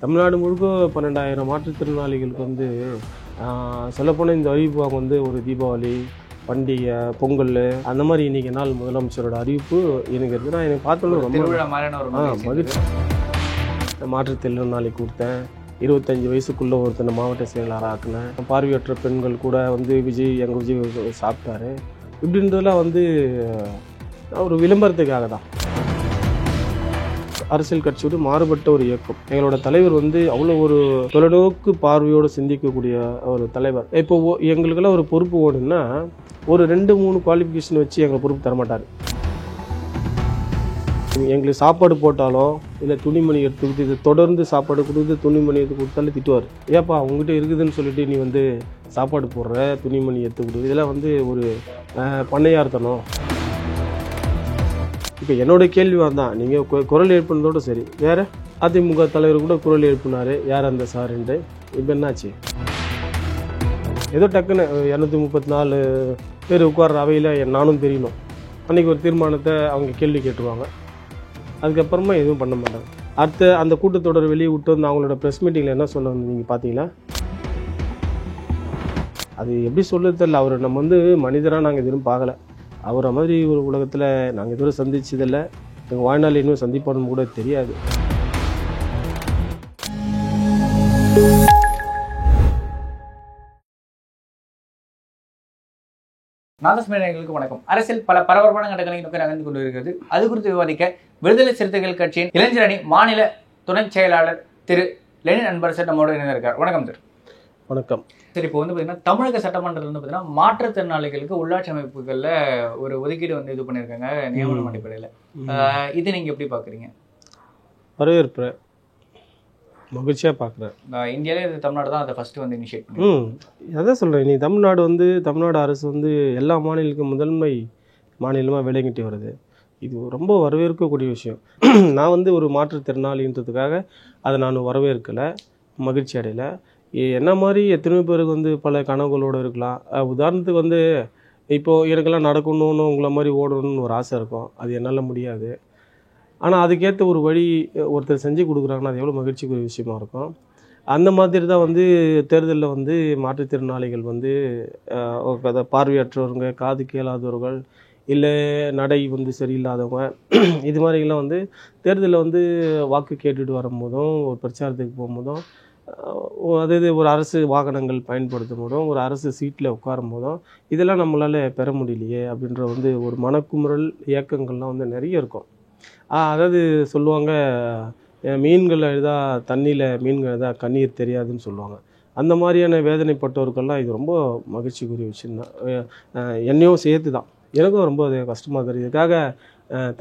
தமிழ்நாடு முழுக்க 12,000 மாற்றுத்திறனாளிகளுக்கு வந்து சொல்லப்போனால் இந்த அறிவிப்பாங்க வந்து ஒரு தீபாவளி பண்டிகை பொங்கல் அந்த மாதிரி இன்றைக்கி நாள் முதலமைச்சரோட அறிவிப்பு எனக்கு இருக்குது. நான் எனக்கு பார்த்தோன்னு ரொம்ப மகிழ்ச்சி. மாற்றுத்திறனாளி கொடுத்தேன், 25 வயசுக்குள்ளே ஒருத்தனை மாவட்ட செயலாளர் ஆக்கினேன், பார்வையற்ற பெண்கள் கூட வந்து எங்கள் விஜய் சாப்பிட்டாரு. இப்படின்றதெல்லாம் வந்து ஒரு விளம்பரத்துக்காக தான். அரசியல் கட்சியோடு மாறுபட்ட ஒரு இயக்கம். எங்களோட தலைவர் வந்து அவ்வளோ ஒரு தொலைநோக்கு பார்வையோடு சிந்திக்கக்கூடிய ஒரு தலைவர். இப்போ எங்களுக்கெல்லாம் ஒரு பொறுப்பு ஓடுன்னா ஒரு 2-3 குவாலிஃபிகேஷன் வச்சு எங்களை பொறுப்பு தரமாட்டார். எங்களுக்கு சாப்பாடு போட்டாலோ இல்லை துணிமணி எடுத்து கொடுத்து இது தொடர்ந்து சாப்பாடு கொடுத்து துணிமணி எடுத்து கொடுத்தாலும் திட்டுவார். ஏப்பா உங்ககிட்ட இருக்குதுன்னு சொல்லிட்டு நீ வந்து சாப்பாடு போடுற, துணிமணி எடுத்து கொடு, இதெல்லாம் வந்து ஒரு பண்ணையார்த்தனம். இப்போ என்னோட கேள்வி தான், நீங்கள் குரல் எழுப்பினதோடு சரி, வேறு அதிமுக தலைவர் கூட குரல் எழுப்பினார், யார் அந்த சாருன்ட்டு. இப்போ என்னாச்சு? ஏதோ டக்குன்னு 234 பேர் உட்கார்ற அவையில் நானும் தெரியணும். அன்றைக்கி ஒரு தீர்மானத்தை அவங்க கேள்வி கேட்டுருவாங்க, அதுக்கப்புறமா எதுவும் பண்ண மாட்டாங்க. அடுத்த அந்த கூட்டத்தொடர் வெளியே விட்டு வந்து அவங்களோட ப்ரெஸ் மீட்டிங்கில் என்ன சொல்ல வந்து நீங்கள் பார்த்தீங்களா? அது எப்படி சொல்ல தெரியல. அவர் நம்ம வந்து மனிதராக நாங்கள் எதுவும் பார்க்கல. அவரை மாதிரி ஒரு உலகத்தில் நாங்கள் எதுவும் சந்திச்சதில்லை, எங்கள் வாழ்நாள் இன்னும் சந்திப்போன்னு கூட தெரியாது. நாதஸ்மேனர்களுக்கு வணக்கம். அரசியல் பல பரபரப்பான கட்டங்களை நோக்கி நகர்ந்து கொண்டு இருக்கிறது. அது குறித்து விவாதிக்க விடுதலை சிறுத்தைகள் கட்சியின் இளைஞர் அணி மாநில துணை செயலாளர் திரு லெனின் அன்பரசன் நம்மோடு இணைந்திருக்கார். வணக்கம் சார். வணக்கம். சரி, இப்போ வந்து பார்த்தீங்கன்னா தமிழக சட்டமன்றத்தில் வந்து பார்த்தீங்கன்னா மாற்றுத்திறனாளிகளுக்கு உள்ளாட்சி அமைப்புகளில் ஒரு ஒதுக்கீடு வந்து இது பண்ணியிருக்காங்க நியமனம் அடிப்படையில். இது நீங்கள் எப்படி பார்க்குறீங்க? வரவேற்பேன், மகிழ்ச்சியாக பார்க்குறேன். இந்தியாவிலே இது தமிழ்நாடு தான் அதை ஃபஸ்ட்டு வந்து இனிஷியேட் பண்ணி. அதான் சொல்கிறேன். நீ தமிழ்நாடு அரசு வந்து எல்லா மாநிலங்களுக்கும் முதன்மை மாநிலமாக விளங்கிட்டு வருது. இது ரொம்ப வரவேற்கக்கூடிய விஷயம். நான் வந்து ஒரு மாற்றுத்திறனாளின்றதுக்காக அதை நான் வரவேற்கலை, மகிழ்ச்சி அடையலை. என்ன மாதிரி எத்தனையோ பேருக்கு வந்து பல கனவுகளோடு இருக்கலாம். உதாரணத்துக்கு வந்து இப்போது எனக்கெல்லாம் நடக்கணும்னு உங்களை மாதிரி ஓடணும்னு ஒரு ஆசை இருக்கும், அது என்னால் முடியாது. ஆனால் அதுக்கேற்ற ஒரு வழி ஒருத்தர் செஞ்சு கொடுக்குறாங்கன்னா அது எவ்வளோ மகிழ்ச்சிக்குரிய விஷயமா இருக்கும். அந்த மாதிரி தான் வந்து தேர்தலில் வந்து மாற்றுத்திறனாளிகள் வந்து பார்வையற்றவங்க, காது கேளாதவர்கள், இல்லை நடை வந்து சரியில்லாதவங்க, இது மாதிரிலாம் வந்து தேர்தலில் வந்து வாக்கு கேட்டுட்டு வரும்போதும் ஒரு பிரச்சாரத்துக்கு போகும்போதும் அதாவது ஒரு அரசு வாகனங்கள் பயன்படுத்தும் போதும் ஒரு அரசு சீட்டில் உட்காரும் போதும் இதெல்லாம் நம்மளால் பெற முடியலையே அப்படின்ற வந்து ஒரு மனக்குமுறல் இயக்கங்கள்லாம் வந்து நிறைய இருக்கும். அதாவது சொல்லுவாங்க, மீன்கள் எழுதா தண்ணியில் மீன்கள் எழுதா கண்ணீர் தெரியாதுன்னு சொல்லுவாங்க. அந்த மாதிரியான வேதனைப்பட்டவர்கள்லாம் இது ரொம்ப மகிழ்ச்சிக்குரிய விஷயம்தான். என்னையும் சேர்த்து தான் எனக்கும் ரொம்ப அது கஷ்டமாக தெரியுது. இதுக்காக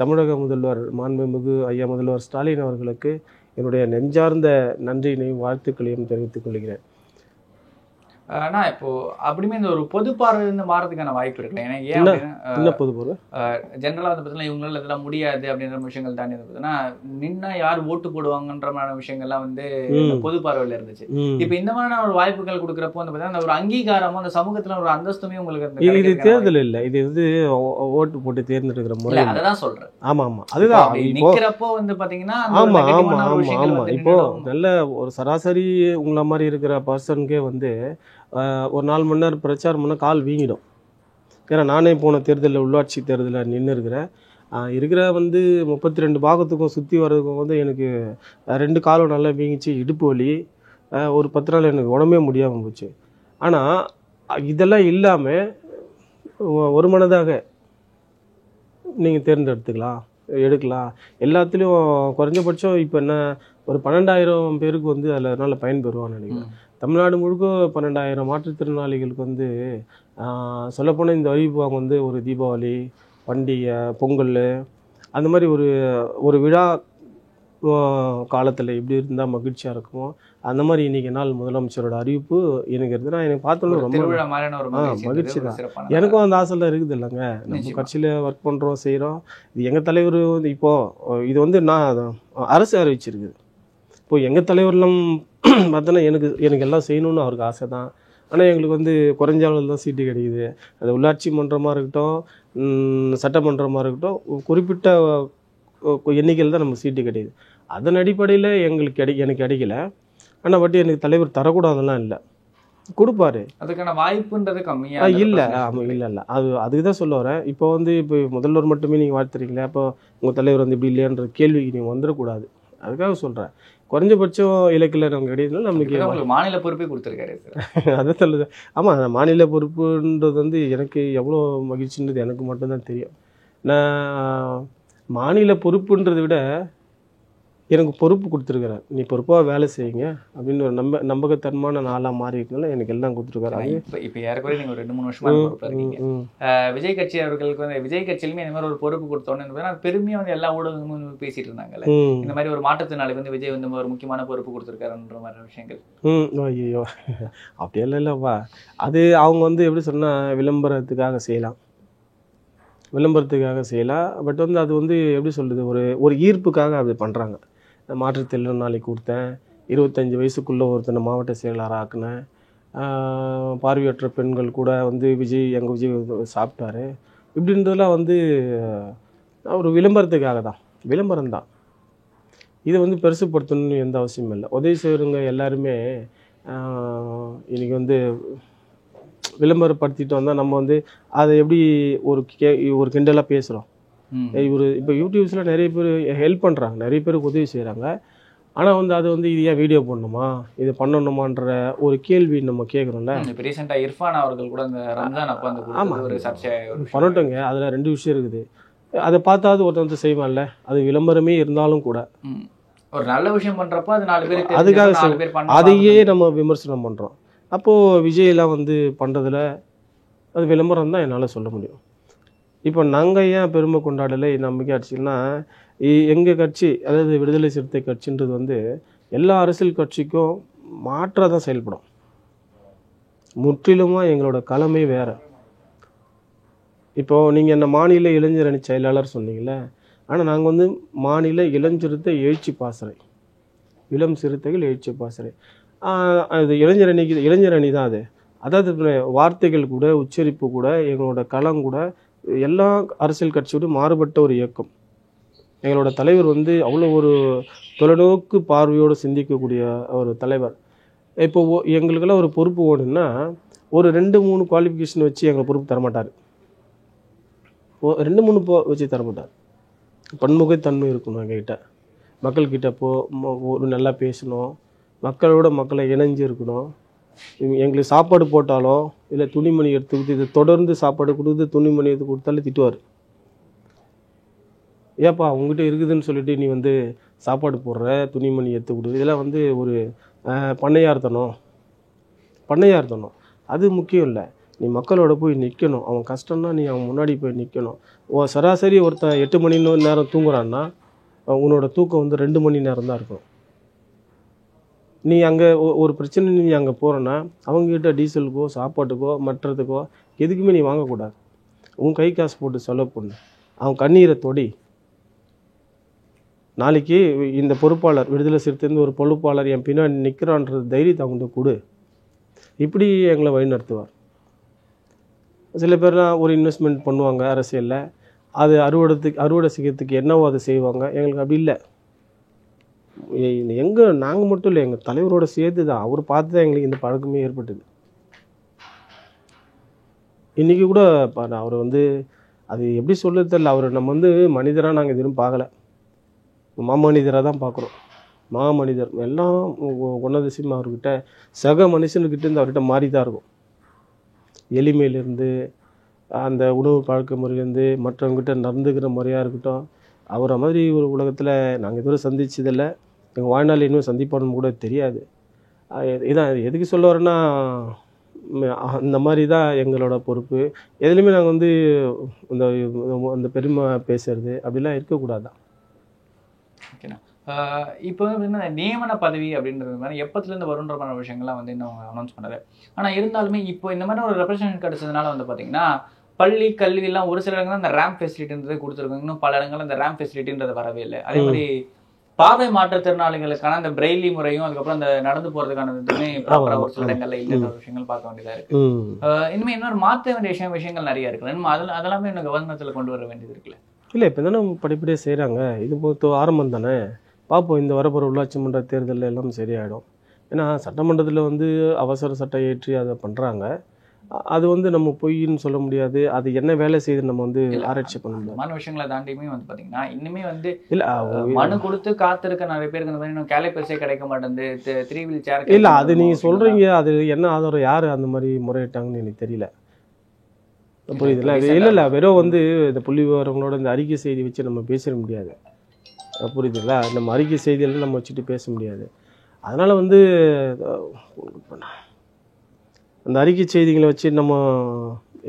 தமிழக முதல்வர் மாண்புமிகு ஐயா முதல்வர் ஸ்டாலின் அவர்களுக்கு என்னுடைய நெஞ்சார்ந்த நன்றியினையும் வாழ்த்துக்களையும் தெரிவித்துக் கொள்கிறேன். ஆனால் இப்போ அப்படியுமே இந்த ஒரு பொது பார்வையிலிருந்து மாறதுக்கான வாய்ப்பு இருக்குல்ல. ஏன்னா என்ன பொது பார்வை ஜென்ரலாக வந்து பார்த்தீங்கன்னா இவங்களால இதெல்லாம் முடியாது அப்படின்ற விஷயங்கள் தாண்டி வந்து பார்த்தீங்கன்னா நின்னா யார் ஓட்டு போடுவாங்கன்ற மாதிரி விஷயங்கள்லாம் வந்து பொது பார்வையில் இருந்துச்சு. இப்போ இந்த மாதிரியான ஒரு வாய்ப்புகள் கொடுக்குறப்போ வந்து பார்த்தீங்கன்னா ஒரு அங்கீகாரமும் அந்த சமூகத்தில் ஒரு அந்தஸ்துமே உங்களுக்கு இது தேர்தல் இல்லை, இது வந்து ஓட்டு போட்டு தேர்ந்தெடுக்கிற முறை. அதான் சொல்றேன். ஆமாம், அதுதான் நிற்கிறப்போ வந்து பார்த்தீங்கன்னா இப்போ நல்ல ஒரு சராசரி உங்களை மாதிரி இருக்கிற பர்சனுக்கே வந்து ஒரு 4 மணி நேரம் பிரச்சாரம் பண்ணால் கால் வீங்கிடும். ஏன்னா நானே போன தேர்தலில் உள்ளாட்சி தேர்தலில் நின்று இருக்கிற வந்து 32 பாகத்துக்கும் சுற்றி வர்றதுக்கும் வந்து எனக்கு 2 காலும் நல்லா வீங்கிச்சு, இடுப்பு வலி, ஒரு 10 நாள் எனக்கு உடம்பே முடியாமல் போச்சு. ஆனால் இதெல்லாம் இல்லாமல் ஒரு மனதாக நீங்கள் தேர்ந்தெடுத்துக்கலாம், எடுக்கலாம். எல்லாத்துலேயும் குறைஞ்சபட்சம் இப்போ என்ன ஒரு 12,000 பேருக்கு வந்து அதனால் பயன்பெறுவான்னு நினைக்கிறேன். தமிழ்நாடு முழுக்க 12,000 மாற்றுத்திறனாளிகளுக்கு வந்து சொல்லப்போனால் இந்த அறிவிப்பாங்க வந்து ஒரு தீபாவளி பண்டிகை பொங்கல் அந்த மாதிரி ஒரு விழா காலத்தில் எப்படி இருந்தால் மகிழ்ச்சியாக இருக்குமோ அந்த மாதிரி இன்றைக்கி நாள் முதலமைச்சரோட அறிவிப்பு எனக்கு இருந்ததுன்னா எனக்கு பார்த்தோன்னு ரொம்ப மகிழ்ச்சி தான். எனக்கும் அந்த ஆசைலாம் இருக்குது இல்லைங்க. நம்ம கட்சியில் ஒர்க் பண்ணுறோம், செய்கிறோம். இது எங்கள் தலைவர் வந்து இப்போது இது வந்து நான் அரசு அறிவிச்சிருக்குது. இப்போது எங்கள் தலைவர்லாம் பார்த்தோன்னா எனக்கு எல்லாம் செய்யணும்னு அவருக்கு ஆசை தான். ஆனால் எங்களுக்கு வந்து குறைஞ்ச அளவில் தான் சீட்டு கிடைக்குது. அது உள்ளாட்சி மன்றமாக இருக்கட்டும், சட்டமன்றமாக இருக்கட்டும், குறிப்பிட்ட எண்ணிக்கையில் தான் நம்ம சீட்டு கிடைக்குது. அதன் அடிப்படையில் எனக்கு கிடைக்கல. ஆனால் பட் எனக்கு தலைவர் தரக்கூடாதுலாம் இல்லை, கொடுப்பாரு. அதுக்கான வாய்ப்புன்றது கம்மியா இல்லை. ஆமாம், இல்லை அதுக்கு தான் சொல்ல வரேன். இப்போ இப்போ முதல்வர் மட்டுமே நீங்கள் வாழ்த்துறீங்களே, அப்போ உங்கள் தலைவர் வந்து இப்படி இல்லையான்ற கேள்விக்கு நீங்கள் வந்துடக்கூடாது. அதுக்காக சொல்கிறேன். குறைஞ்சபட்சம் இலக்கில் நமக்கு கிடையாது, நமக்கு மாநில பொறுப்பே கொடுத்துருக்காரு. அதை சொல்லுது. ஆமாம், மாநில பொறுப்புன்றது வந்து எனக்கு எவ்வளோ மகிழ்ச்சின்றது எனக்கு மட்டும்தான் தெரியும். நான் மாநில பொறுப்புன்றதை விட எனக்கு பொறுப்பு கொடுத்துருக்குறாரு. நீ பொறுப்பாக வேலை செய்யுங்க அப்படின்னு ஒரு நம்பகத்தன்மான நாளாக மாறி இருக்கனால எனக்கு எல்லாம் கொடுத்துருக்காரு. இப்போ ஏறக்குறைய நீங்கள் ஒரு 2-3 வருஷமா பொறுப்பாக இருக்கீங்க. விஜய் கட்சி அவர்களுக்கு வந்து விஜய் கட்சியிலுமே இந்த மாதிரி ஒரு பொறுப்பு கொடுத்தோன்னு பெருமையாக வந்து எல்லா ஊடகங்களும் பேசிட்டு இருந்தாங்கல்ல, இந்த மாதிரி ஒரு மாற்றத்தினால வந்து விஜய் வந்து ஒரு முக்கியமான பொறுப்பு கொடுத்துருக்காருன்ற மாதிரி விஷயங்கள். ஐயோ, அப்படியெல்லாம் இல்லைப்பா. அது அவங்க வந்து எப்படி சொன்னால் விளம்பரத்துக்காக செய்யலாம், பட் வந்து அது வந்து எப்படி சொல்கிறது, ஒரு ஈர்ப்புக்காக அது பண்ணுறாங்க. மாற்றுத்திறனாளி கொடுத்தேன், 25 வயசுக்குள்ளே ஒருத்தனை மாவட்ட செயலாளர் ஆக்குனேன், பார்வையற்ற பெண்கள் கூட வந்து எங்கள் விஜய் சாப்பிட்டாரு, இப்படின்றதெல்லாம் வந்து ஒரு விளம்பரத்துக்காக தான், விளம்பரம் தான். இதை வந்து பெருசுப்படுத்தணும்னு எந்த அவசியமும் இல்லை. உதவி செய்கிறவங்க எல்லாருமே இன்றைக்கி வந்து விளம்பரப்படுத்திட்டு வந்தால் நம்ம வந்து அதை எப்படி ஒரு கிண்டலாக பேசுகிறோம். இப்போ யூடியூப்ஸில் நிறைய பேர் ஹெல்ப் பண்ணுறாங்க, நிறைய பேருக்கு உதவி செய்கிறாங்க. ஆனால் வந்து அது வந்து இது ஏன் வீடியோ பண்ணணுமா, இது பண்ணணுமான்ற ஒரு கேள்வி நம்ம கேட்குறோம்ல. இப்போ ரீசெண்டாக இர்ஃபான் அவர்கள் கூட அந்த ரம்ஜான் அப்போ அந்த ஒரு சர்ச்சை பண்ணட்டோங்க. அதில் 2 விஷயம் இருக்குது. அதை பார்த்தாவது ஒருத்தர் வந்து செய்வான்ல, அது விளம்பரமே இருந்தாலும் கூட ஒரு நல்ல விஷயம் பண்ணுறப்போ அது 4 பேர் அதுக்காக அதையே நம்ம விமர்சனம் பண்ணுறோம். அப்போது விஜயெல்லாம் வந்து பண்ணுறதுல அது விளம்பரம் தான் என்னால் சொல்ல முடியும். இப்போ நாங்கள் ஏன் பெருமை கொண்டாடலை நம்பிக்கை ஆட்சின்னா, எங்கள் கட்சி அதாவது விடுதலை சிறுத்தை கட்சின்றது வந்து எல்லா அரசியல் கட்சிக்கும் மாற்றாக தான் செயல்படும். முற்றிலுமாக எங்களோட களமே வேறு. இப்போது நீங்கள் என்ன மாநில இளைஞர் அணி செயலாளர் சொன்னீங்களே, ஆனால் நாங்கள் வந்து மாநில இளஞ்சிறுத்தை எழுச்சி பாசறை, இளம் சிறுத்தைகள் எழுச்சி பாசறை. அது இளைஞர் அணி தான். அதாவது வார்த்தைகள் கூட, உச்சரிப்பு கூட, எங்களோட களம் கூட எல்லா அரசியல் கட்சியோட மாறுபட்ட ஒரு இயக்கம். எங்களோட தலைவர் வந்து அவ்வளோ ஒரு தொலைநோக்கு பார்வையோடு சிந்திக்கக்கூடிய ஒரு தலைவர். இப்போ எங்களுக்கெல்லாம் ஒரு பொறுப்பு ஓடுன்னா ஒரு 2-3 குவாலிஃபிகேஷன் வச்சு எங்களை பொறுப்பு தரமாட்டார். 2-3 வச்சு தரமாட்டார். பன்முகத்தன்மை இருக்கணும் எங்ககிட்ட. மக்கள்கிட்ட ஒரு நல்லா பேசணும், மக்களை இணைஞ்சு இருக்கணும். எங்களுக்கு சாப்பாடு போட்டாலோ இல்லை துணிமணி எடுத்து கொடுத்து இதை தொடர்ந்து சாப்பாடு கொடுத்து துணிமணி எடுத்து கொடுத்தாலே திட்டுவார். ஏப்பா உங்ககிட்ட இருக்குதுன்னு சொல்லிட்டு நீ வந்து சாப்பாடு போடுற, துணிமணி எடுத்து கொடு, இதெல்லாம் வந்து ஒரு பண்ணையார்த்தனம். அது முக்கியம் இல்லை. நீ மக்களோட போய் நிற்கணும். அவன் கஷ்டம்னா நீ அவன் முன்னாடி போய் நிற்கணும். சராசரி ஒருத்தன் 8 மணி நேரம் தூங்குறான்னா உன்னோட தூக்கம் வந்து 2 மணி நேரம் தான் இருக்கும். நீ அங்கே ஒரு பிரச்சனை நீ அங்கே போகிறேன்னா அவங்ககிட்ட டீசலுக்கோ சாப்பாட்டுக்கோ மற்றதுக்கோ எதுக்குமே நீ வாங்கக்கூடாது. உன் கை காசு போட்டு செலவு பண்ணு. அவன் கண்ணீரை தொடி. நாளைக்கு இந்த பொறுப்பாளர் விடுதலை சிறுத்தைந்து ஒரு பொறுப்பாளர் என் பின்னாடி நிற்கிறான்றது தைரியத்தை அவங்கள்ட்ட கொடு. இப்படி எங்களை வழி நடத்துவார். சில பேர்லாம் ஒரு இன்வெஸ்ட்மெண்ட் பண்ணுவாங்க அரசியலில், அது அறுவடை செய்யறதுக்கு என்னவோ அதை செய்வாங்க. எங்களுக்கு அப்படி இல்லை. நாங்கள் மட்டும் இல்லை, எங்கள் தலைவரோட சேர்த்து தான், அவர் பார்த்து தான் எங்களுக்கு இந்த பழக்கமே ஏற்பட்டது. இன்றைக்கி கூட அவர் வந்து அது எப்படி சொல்ல தெரியல. அவர் நம்ம வந்து மனிதராக நாங்கள் எதுவும் பார்க்கல, மாமனிதராக தான் பார்க்குறோம். மாமனிதர் எல்லாம் குணதிசயம் அவர்கிட்ட சக மனுஷனுக்கிட்ட இருந்து அவர்கிட்ட மாறி தான் இருக்கும். எளிமையிலேருந்து அந்த உணவு பழக்க முறையிலேருந்து மற்றவங்ககிட்ட நடந்துக்கிற முறையாக இருக்கட்டும், அவரை மாதிரி ஒரு உலகத்தில் நாங்கள் இதுவரை சந்திச்சதில்லை. எங்கள் வாழ்நாள் இன்னும் சந்திப்பான்னு கூட தெரியாது. இதான் எதுக்கு சொல்ல வரேன்னா, இந்த மாதிரி தான் எங்களோட பொறுப்பு. எதுலையுமே நாங்கள் வந்து இந்த பெருமை பேசுறது அப்படிலாம் இருக்கக்கூடாதான். ஓகேண்ணா. இப்போ வந்து நியமன பதவி அப்படின்றது மாதிரி எப்பத்துலேருந்து வருன்ற மாதிரி விஷயங்கள்லாம் வந்து இன்னும் அனௌன்ஸ் பண்ணது. ஆனால் இருந்தாலுமே இப்போ இந்த மாதிரி ஒரு ரெப்ரசன்ட் கிடைச்சதுனால வந்து பார்த்தீங்கன்னா பள்ளி கல்வியெல்லாம் ஒரு சில இடங்கள் அந்த ரேம்ப் ஃபெசிலிட்டின்றது கொடுத்துருக்காங்க. இன்னும் பல இடங்கள் அந்த ரேம்ப் ஃபெசிலிட்டின்றது வரவே இல்லை. அதே மாதிரி பார்வை மாற்றுத்திறனாளிகளுக்கான அந்த பிரெய்லி முறையும் அதுக்கப்புறம் அந்த நடந்து போறதுக்கான இதுவுமே ப்ராப்பராக ஒரு சில இடங்கள்ல இல்லைன்ற விஷயங்கள் பார்க்க வேண்டியதா இருக்கு. இனிமேல் இன்னொரு மாற்ற வேண்டிய விஷயங்கள் நிறைய இருக்குல்ல, இன்னும் அதெல்லாமே இன்னும் கவர்னத்தில் கொண்டு வர வேண்டியது இருக்குல்ல. இல்லை, இப்போ தானே படிப்படியாக செய்கிறாங்க. இது ஆரம்பம் தானே. பார்ப்போம் இந்த வரப்போகிற உள்ளாட்சி மன்ற தேர்தலில் எல்லாம் சரியாயிடும். ஏன்னா சட்டமன்றத்தில் வந்து அவசர சட்டம் ஏற்றி அதை பண்ணுறாங்க. அது வந்து நம்ம பொய்ன்னு சொல்ல முடியாது. அது என்ன வேலை செய்யுதுன்னு நம்ம வந்து ஆராய்ச்சி பண்ண முடியாது. சமமான விஷயங்களை தாண்டியுமே வந்து பாத்தீங்கன்னா இன்னுமே வந்து இல்லை மனு கொடுத்து காத்திருக்க நிறைய பேருக்கு இந்த மாதிரி இன்னும் கேலிபர்ஸே கிடைக்க மாட்டேங்குது, 3 வீல் சேர். இல்லை அது நீங்கள் சொல்கிறீங்க, அது என்ன ஆதாரம், யார் அந்த மாதிரி முறையிட்டாங்கன்னு எனக்கு தெரியல. புரியுதுல்ல? இல்லை வெறும் வந்து இந்த புள்ளி விவரங்களோட இந்த அறிக்கை செய்தி வச்சு நம்ம பேசிட முடியாது. புரியுதுல்ல? நம்ம அறிக்கை செய்தியெல்லாம் நம்ம வச்சுட்டு பேச முடியாது. அதனால் வந்து அந்த அறிக்கை செய்திகளை வச்சு நம்ம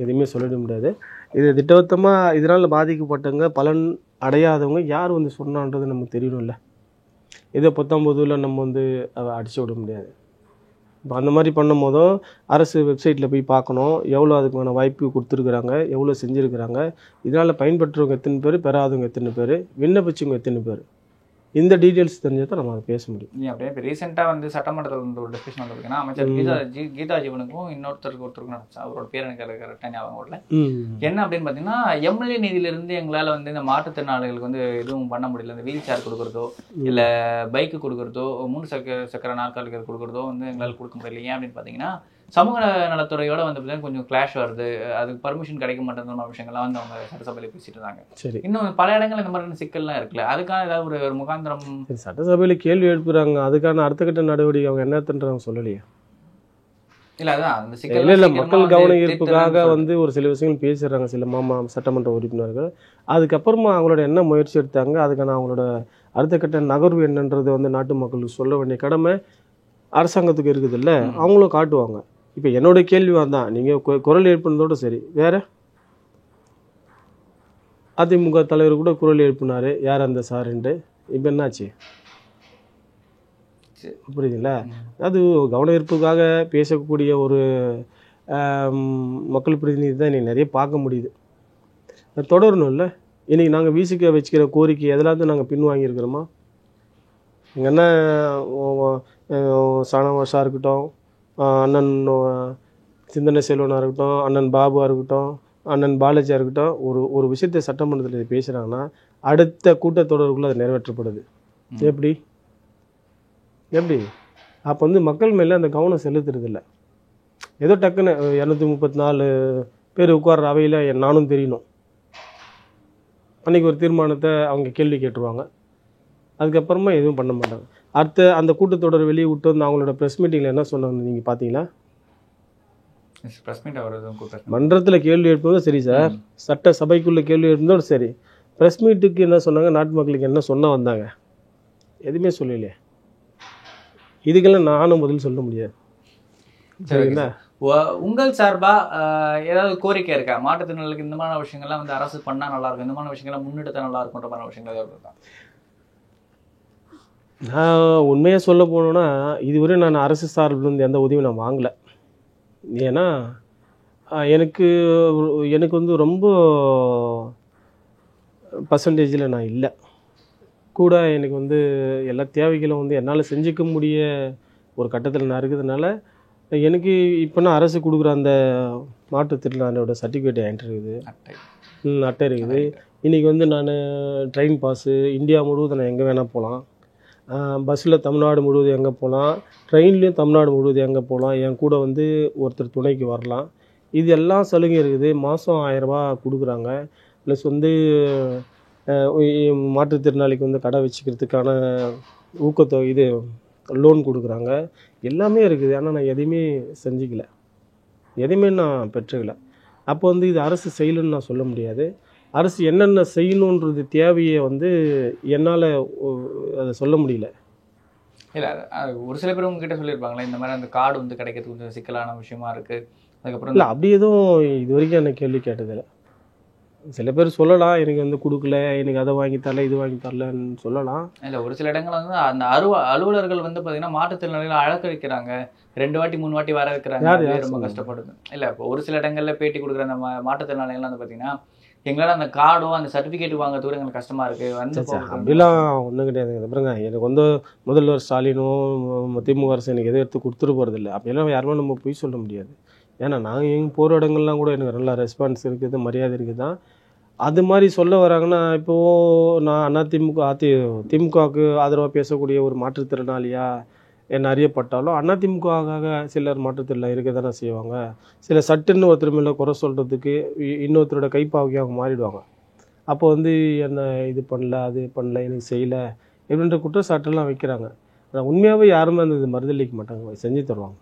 எதுவுமே சொல்லிட முடியாது. இது திட்டவட்டமாக இதனால் பாதிக்கப்பட்டவங்க, பலன் அடையாதவங்க யார் வந்து சொன்னான்றது நமக்கு தெரியணும்ல. இதை 19 நம்ம வந்து அடிச்சு விட முடியாது. இப்போ அந்த மாதிரி பண்ணும் போதும் அரசு வெப்சைட்டில் போய் பார்க்கணும், எவ்வளோ அதுக்கான வாய்ப்பு கொடுத்துருக்குறாங்க, எவ்வளோ செஞ்சுருக்குறாங்க, இதனால் பயன்பெற்றவங்க எத்தனை பேர், பெறாதவங்க எத்தனை பேர், விண்ணப்பிச்சவங்க எத்தனை பேர், இந்த டீட்டெயில்ஸ் தெரிஞ்சால் தான் நம்ம அதை பேச முடியும். அப்படியே இப்போ ரீசெண்டாக வந்து சட்டமன்றத்தில் வந்து ஒரு டிஸ்கஷன் வந்து பார்த்தீங்கன்னா அமைச்சர் கீதா ஜீவனுக்கும் ஒருத்தருக்கும் நடந்துச்சு. அவரோட பேர் எனக்கு கரெக்டாக ஞாபகம் வரல. என்ன அப்படின்னு பார்த்தீங்கன்னா, எம்எல்ஏ நிதியிலிருந்து எங்களால் வந்து இந்த மாற்றுத்திறனாளிகளுக்கு வந்து எதுவும் பண்ண முடியல. இந்த வீல் சேர் கொடுக்குறதோ இல்லை பைக்கு கொடுக்குறதோ 3 சக்கர நாற்காலிகள் கொடுக்குறதோ வந்து எங்களால் கொடுக்க முடியல. ஏன் அப்படின்னு பார்த்தீங்கன்னா சமூக நலத்துறையோட வந்து பார்த்தீங்கன்னா கொஞ்சம் கிளாஷ் வருது, அதுக்கு பர்மிஷன் கிடைக்க மாட்டேங்கிற விஷயங்கள்லாம் வந்து அவங்க சட்டசபையில் பேசிட்டு இருந்தாங்க. சரி, இன்னும் பல இடங்கள் இந்த மாதிரியான சிக்கல்லாம் இருக்குல்ல, அதுக்கான ஏதாவது ஒரு முகாந்திரம் சட்டசபையில் கேள்வி எழுப்புறாங்க, அதுக்கான அடுத்த கட்ட நடவடிக்கை அவங்க என்னத்துன்றாங்க சொல்லலையே. இல்லை அதான் அந்த சிக்கல் இல்லை மக்கள் கவன ஈர்ப்புக்காக வந்து ஒரு சில விஷயங்கள் பேசிடுறாங்க சில சட்டமன்ற உறுப்பினர்கள். அதுக்கப்புறமா அவங்களோட என்ன முயற்சி எடுத்தாங்க, அதுக்கான அவங்களோட அடுத்த கட்ட நகர்வு என்னன்றது வந்து நாட்டு மக்களுக்கு சொல்ல வேண்டிய கடமை அரசாங்கத்துக்கு இருக்குது இல்லை, அவங்களும் காட்டுவாங்க. இப்போ என்னோட கேள்வி தான், நீங்கள் குரல் எழுப்பினதோட சரி, வேற அதிமுக தலைவர் கூட குரல் எழுப்பினார், யார் அந்த சாருன்ட்டு, இப்போ என்னாச்சு? புரியுதுங்களா? அது கவன ஈர்ப்புக்காக பேசக்கூடிய ஒரு மக்கள் பிரதிநிதி தான் இன்னைக்கு நிறைய பார்க்க முடியுது. தொடரணும் இல்லை? இன்றைக்கி நாங்கள் விசிக்க வச்சுக்கிற கோரிக்கை எதெல்லாம் நாங்கள் பின்வாங்கியிருக்கிறோமா? இங்கே என்ன சாணவாசா இருக்கட்டும், அண்ணன் சிந்தனை செல்வனாக இருக்கட்டும், அண்ணன் பாபுவாக இருக்கட்டும், அண்ணன் பாலாஜியாக இருக்கட்டும், ஒரு விஷயத்தை சட்டமன்றத்தில் பேசுகிறாங்கன்னா அடுத்த கூட்டத்தொடருக்குள்ளே அது நிறைவேற்றப்படுது. எப்படி? அப்போ வந்து மக்கள் மேலே அந்த கவனம் செலுத்துறதில்ல. ஏதோ டக்குன்னு 234 பேர் உட்கார்ற அவையில் நானும் தெரியணும், அன்றைக்கி ஒரு தீர்மானத்தை அவங்க கேள்வி கேட்டுருவாங்க, அதுக்கப்புறமா எதுவும் பண்ண மாட்டாங்க. அடுத்த அந்த கூட்டத்தொடர் வெளியே விட்டு வந்து அவங்களோட ப்ரெஸ் மீட்டிங்கில் என்ன சொன்னாங்க நீங்கள் பார்த்தீங்களா? மன்றத்தில் கேள்வி எழுப்புவதும் சரி சார், சட்ட சபைக்குள்ளே கேள்வி எழுப்புவதோடு சரி, ப்ரெஸ் மீட்டுக்கு என்ன சொன்னாங்க, நாட்டு மக்களுக்கு என்ன சொன்ன வந்தாங்க, எதுவுமே சொல்லலையே. இதுக்கெல்லாம் நானும் பதில் சொல்ல முடியாது. சரிங்களா? உங்கள் சார்பா ஏதாவது கோரிக்கை இருக்கா? மாற்றுத்திறனாளிகளுக்கு இந்த மாதிரி விஷயங்கள்லாம் வந்து அரசு பண்ணால் நல்லா இருக்கும், இந்த மாதிரி விஷயங்கள்லாம் முன்னெடுத்தால் நல்லா இருக்குன்ற மாதிரி விஷயங்கள் ஏதாவது இருக்கா? நான் உண்மையாக சொல்ல போனோன்னா இதுவரை நான் அரசு சார்பிலிருந்து எந்த உதவியும் நான் வாங்கலை. ஏன்னா எனக்கு வந்து ரொம்ப பர்சன்டேஜில் நான் இல்லை கூட. எனக்கு வந்து எல்லா தேவைகளும் வந்து என்னால் செஞ்சுக்க முடிய ஒரு கட்டத்தில் நான் இருக்கிறதுனால எனக்கு இப்போ நான் அரசு கொடுக்குற அந்த மாற்றுத்திறனாளியோட சர்டிஃபிகேட் என்கிட்ட இருக்குது, அட்டை இருக்குது. இன்றைக்கி வந்து நான் ட்ரெயின் பாஸு இந்தியா முழுவதும் நான் எங்கே வேணால் போகலாம், பஸ்ஸில் தமிழ்நாடு முழுவதும் எங்கே போகலாம், ட்ரெயின்லேயும் தமிழ்நாடு முழுவதும் எங்கே போகலாம், என் கூட வந்து ஒருத்தர் துணைக்கு வரலாம். இது எல்லாம் சலுகை இருக்குது. மாதம் 1000 ரூபா கொடுக்குறாங்க. ப்ளஸ் வந்து மாற்றுத்திறனாளிக்கு வந்து கடை வச்சுக்கிறதுக்கான ஊக்கத்தொகை, இது லோன் கொடுக்குறாங்க. எல்லாமே இருக்குது. ஆனால் நான் எதையுமே செஞ்சுக்கல, எதையுமே நான் பெற்றுக்கல. அப்போ வந்து இது அரசு செய்யலைன்னு நான் சொல்ல முடியாது. அரசு என்னென்ன செய்யணுன்றது தேவையை வந்து என்னால் அதை சொல்ல முடியல. இல்லை ஒரு சில பேர் உங்ககிட்ட சொல்லியிருப்பாங்களே இந்த மாதிரி அந்த கார்டு வந்து கிடைக்கிறது கொஞ்சம் சிக்கலான விஷயமா இருக்குது, அதுக்கப்புறம் இல்லை அப்படி எதுவும் இது வரைக்கும் எனக்கு கேள்வி கேட்டதில்லை. சில பேர் சொல்லலாம், எனக்கு வந்து கொடுக்கல, எனக்கு அதை வாங்கி தரல, இது வாங்கி தரலன்னு சொல்லலாம். இல்லை ஒரு சில இடங்கள் வந்து அந்த அலுவலர்கள் வந்து பார்த்தீங்கன்னா மாற்றுத்திறனாளிகளை அழக்க வைக்கிறாங்க, 2 வாட்டி 3 வாட்டி வர வைக்கிறாங்க, ரொம்ப கஷ்டப்படுது. இல்லை இப்போ ஒரு சில இடங்களில் பேட்டி கொடுக்குற அந்த மாற்றுத்திறனாளிகள்லாம் வந்து பார்த்தீங்கன்னா எங்களால் அந்த கார்டோ அந்த சர்டிஃபிகேட் வாங்குறதுக்கு எங்களுக்கு கஷ்டமாக இருக்குது வந்து. அப்படிலாம் ஒன்றும் கிடையாதுங்க. பாருங்க, எனக்கு வந்து முதல்வர் ஸ்டாலினும் திமுக அரசு எனக்கு எதை எடுத்து கொடுத்துட்டு போகிறதில்ல. அப்படியெல்லாம் யாருமே நம்ம போய் சொல்ல முடியாது. ஏன்னா நாங்கள் எங்கள் போகிற இடங்கள்லாம் கூட எனக்கு நல்லா ரெஸ்பான்ஸ் இருக்குது, மரியாதை இருக்குது தான். அது மாதிரி சொல்ல வராங்கன்னா, இப்போது நான் திமுகவுக்கு ஆதரவாக பேசக்கூடிய ஒரு மாற்றுத்திறனாளியா என்ன அறியப்பட்டாலும், அதிமுகவுக்காக சிலர் மாற்றுத்திறனாளி இருக்க தானே செய்வாங்க. சில சட்டுன்னு ஒருத்தர் மேலே குறை சொல்கிறதுக்கு இன்னொருத்தரோட கைப்பாவைக்கு அவங்க மாறிடுவாங்க. அப்போ வந்து என்ன இது பண்ணல, அது பண்ணல, எனக்கு செய்யலை இப்படின்ற குற்றச்சாட்டெல்லாம் வைக்கிறாங்க. ஆனால் உண்மையாகவே யாருமே அந்த இது மறுதளிக்க மாட்டாங்க, செஞ்சு தருவாங்க.